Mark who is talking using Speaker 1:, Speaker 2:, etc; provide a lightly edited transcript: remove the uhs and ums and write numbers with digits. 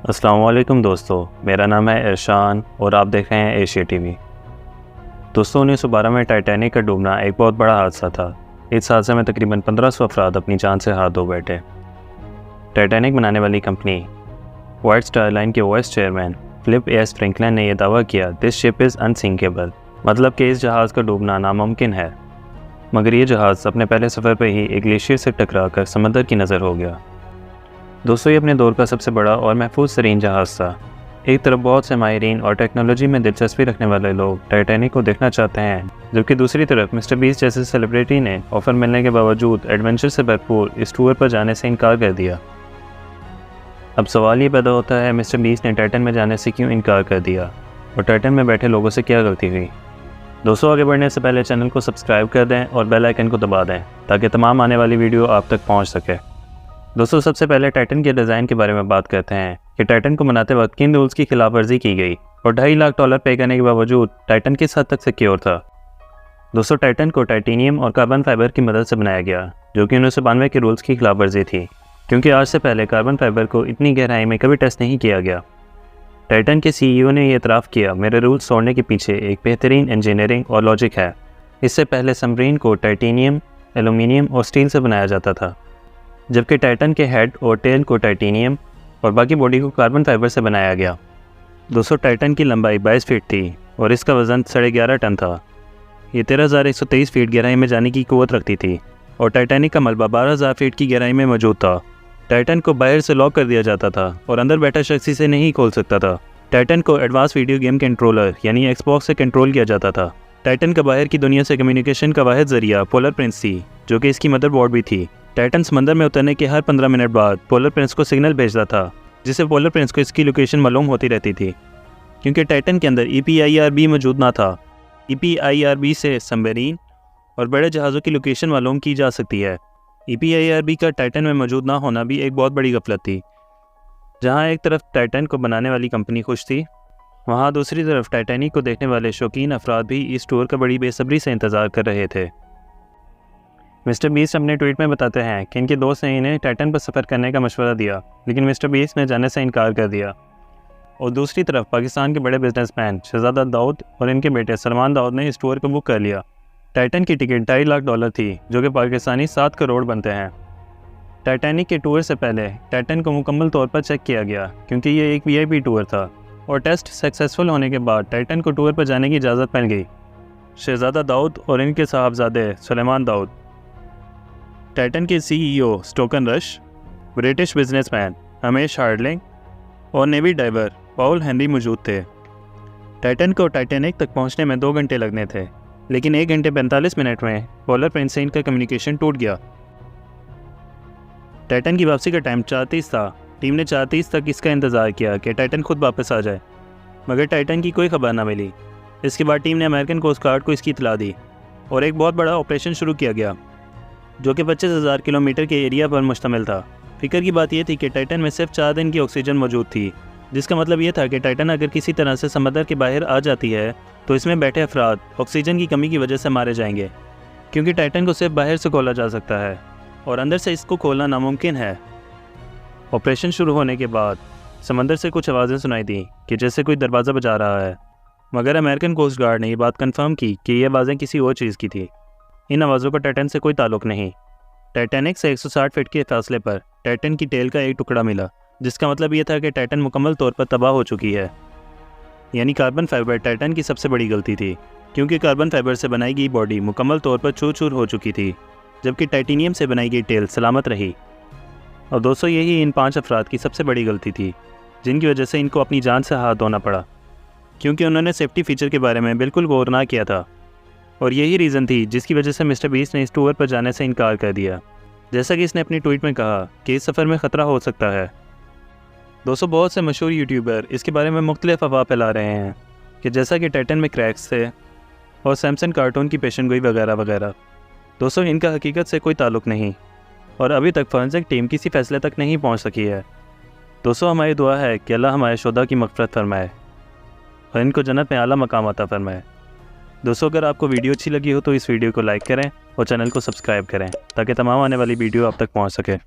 Speaker 1: अस्सलाम वालेकुम दोस्तों, मेरा नाम है इरशान और आप देख रहे हैं एशिया टीवी। दोस्तों 1912 में टाइटैनिक का डूबना एक बहुत बड़ा हादसा था। इस हादसे में तकरीबन 1500 अफराद अपनी जान से हाथ धो बैठे। टाइटैनिक बनाने वाली कंपनी वाइट स्टार लाइन के vice chairman Philip S Franklin ने यह दावा किया, दिस शिप इज़ अनसिंकेबल, मतलब कि इस जहाज़ का डूबना नामुमकिन है। मगर ये जहाज़ अपने पहले सफ़र पर ही एक ग्लेशियर से टकरा कर समंदर की नज़र हो गया। दोस्तों ये अपने दौर का सबसे बड़ा और महफूज तरीन जहाज़ था। एक तरफ बहुत से माहिरीन और टेक्नोलॉजी में दिलचस्पी रखने वाले लोग टाइटैनिक को देखना चाहते हैं, जबकि दूसरी तरफ मिस्टर बीस्ट जैसे सेलिब्रिटी ने ऑफर मिलने के बावजूद एडवेंचर से भरपूर इस टूर पर जाने से इनकार कर दिया। अब सवाल ये पैदा होता है, मिस्टर बीस्ट ने टाइटन में जाने से क्यों इनकार कर दिया और टाइटन में बैठे लोगों से क्या गलती हुई। दोस्तों आगे बढ़ने से पहले चैनल को सब्सक्राइब कर दें और बेल आइकन को दबा दें ताकि तमाम आने वाली वीडियो आप तक पहुँच सके। दोस्तों सबसे पहले टाइटन के डिज़ाइन के बारे में बात करते हैं कि टाइटन को बनाते वक्त किन रूल्स की खिलाफ वर्जी की गई और $2.5 लाख पे करने के बावजूद टाइटन किस हद तक सिक्योर था। दोस्तों टाइटन को टाइटेनियम और कार्बन फाइबर की मदद से बनाया गया, जो कि 1992 के रूल्स की खिलाफ वर्जी थी, क्योंकि आज से पहले कार्बन फाइबर को इतनी गहराई में कभी टेस्ट नहीं किया गया। टाइटन के CEO ने यह एतराफ़ किया, मेरे रूल्स तोड़ने के पीछे एक बेहतरीन इंजीनियरिंग और लॉजिक है। इससे पहले सबमरीन को टाइटेनियम, एल्यूमिनियम और स्टील से बनाया जाता था, जबकि टाइटन के हेड और टेल को टाइटेनियम और बाकी बॉडी को कार्बन फाइबर से बनाया गया। दोस्तों टाइटन की लंबाई 22 फीट थी और इसका वज़न 11.5 टन था। ये 13,123 फीट गहराई में जाने की क़ुव्वत रखती थी और टाइटैनिक का मलबा 12,000 फीट की गहराई में मौजूद था। टाइटन को बाहर से लॉक कर दिया जाता था और अंदर बैठा शख्स इसे नहीं खोल सकता था। टाइटन को एडवांस वीडियो गेम कंट्रोलर यानी एक्सबॉक्स से कंट्रोल किया जाता था। टाइटन का बाहर की दुनिया से कम्युनिकेशन का वाहिद ज़रिया पोलर प्रिंस थी, जो कि इसकी मदरबोर्ड भी थी। टाइटन समंदर में उतरने के हर 15 मिनट बाद पोलर प्रिंस को सिग्नल भेजता था, जिससे पोलर प्रिंस को इसकी लोकेशन मालूम होती रहती थी। क्योंकि टाइटन के अंदर EPIRB मौजूद ना था, EPIRB से सबमरीन और बड़े जहाज़ों की लोकेशन मालूम की जा सकती है। EPIRB का टाइटन में मौजूद ना होना भी एक बहुत बड़ी गफलत थी। जहाँ एक तरफ टाइटन को बनाने वाली कंपनी खुश थी, वहाँ दूसरी तरफ टाइटैनिक को देखने वाले शौकीन अफराद भी इस टूर का बड़ी बेसब्री से इंतज़ार कर रहे थे। मिस्टर बीस्ट अपने ट्वीट में बताते हैं कि इनके दोस्त ने इन्हें टाइटन पर सफ़र करने का मशवरा दिया, लेकिन मिस्टर बीस्ट ने जाने से इनकार कर दिया। और दूसरी तरफ पाकिस्तान के बड़े बिजनेसमैन शहजादा दाऊद और इनके बेटे सलमान दाऊद ने इस टूर को बुक कर लिया। टाइटन की टिकट $2.5 लाख थी, जो कि पाकिस्तानी 7 करोड़ बनते हैं। टाइटैनिक के टूर से पहले टाइटन को मुकम्मल तौर पर चेक किया गया, क्योंकि ये एक VIP टूर था, और टेस्ट सक्सेसफुल होने के बाद टाइटन को टूर पर जाने की इजाज़त मिल गई। शहजादा दाऊद और इनके साहबजादे सलेमान दाऊद, टाइटन के CEO स्टोकन रश, ब्रिटिश बिजनेसमैन हमेश हार्डलिंग और नेवी डाइवर पॉल हेनरी मौजूद थे। टाइटन को टाइटैनिक तक पहुंचने में 2 घंटे लगने थे, लेकिन 1 घंटे 45 मिनट में पोलर प्रिंस से इनका कम्युनिकेशन टूट गया। टाइटन की वापसी का टाइम 4:30 था। टीम ने 4:30 तक इसका इंतज़ार किया कि टाइटन खुद वापस आ जाए, मगर टाइटन की कोई खबर ना मिली। इसके बाद टीम ने अमेरिकन कोस्ट गार्ड को इसकी इतला दी और एक बहुत बड़ा ऑपरेशन शुरू किया गया, जो कि 25,000 किलोमीटर के एरिया पर मुश्तमिल था। फिक्र की बात यह थी कि टाइटन में सिर्फ 4 दिन की ऑक्सीजन मौजूद थी, जिसका मतलब ये था कि टाइटन अगर किसी तरह से समंदर के बाहर आ जाती है तो इसमें बैठे अफराद ऑक्सीजन की कमी की वजह से मारे जाएंगे, क्योंकि टाइटन को सिर्फ बाहर से खोला जा सकता है और अंदर से इसको खोलना नामुमकिन है। ऑपरेशन शुरू होने के बाद समंदर से कुछ आवाज़ें सुनाई दी कि जैसे कोई दरवाज़ा बजा रहा है, मगर अमेरिकन कोस्ट गार्ड ने ये बात कंफर्म की कि ये आवाज़ें किसी और चीज़ की थी। इन आवाज़ों का टाइटन से कोई ताल्लुक़ नहीं। टाइटैनिक से 160 फीट के फासले पर टाइटन की टेल का एक टुकड़ा मिला, जिसका मतलब ये था कि टाइटन मुकम्मल तौर पर तबाह हो चुकी है। यानी कार्बन फाइबर टाइटन की सबसे बड़ी गलती थी, क्योंकि कार्बन फाइबर से बनाई गई बॉडी मुकम्मल तौर पर चूर चूर हो चुकी थी, जबकि टाइटेनियम से बनाई गई टेल सलामत रही। और दोस्तों यही इन 5 अफराद की सबसे बड़ी गलती थी, जिनकी वजह से इनको अपनी जान से हाथ धोना पड़ा, क्योंकि उन्होंने सेफ्टी फीचर के बारे में बिल्कुल गौर ना किया था। और यही रीज़न थी जिसकी वजह से मिस्टर बीस्ट ने इस टूर पर जाने से इनकार कर दिया। जैसा कि इसने अपनी ट्वीट में कहा कि इस सफ़र में ख़तरा हो सकता है। दोस्तों बहुत से मशहूर यूट्यूबर इसके बारे में मुख्तलिफ अफवाह फैला रहे हैं कि जैसा कि टाइटन में क्रैक्स थे और सैमसंग कार्टून की पेशेंगोई वगैरह वगैरह। दोस्तों इनका हकीकत से कोई ताल्लुक़ नहीं और अभी तक फॉरेंसिक टीम किसी फ़ैसले तक नहीं पहुंच सकी है। दोस्तों हमारी दुआ है कि अल्लाह हमारे शुहदा की मग़फ़िरत फरमाए और इनको जन्नत में आला मकाम अता फरमाए। दोस्तों अगर आपको वीडियो अच्छी लगी हो तो इस वीडियो को लाइक करें और चैनल को सब्सक्राइब करें ताकि तमाम आने वाली वीडियो आप तक पहुंच सके।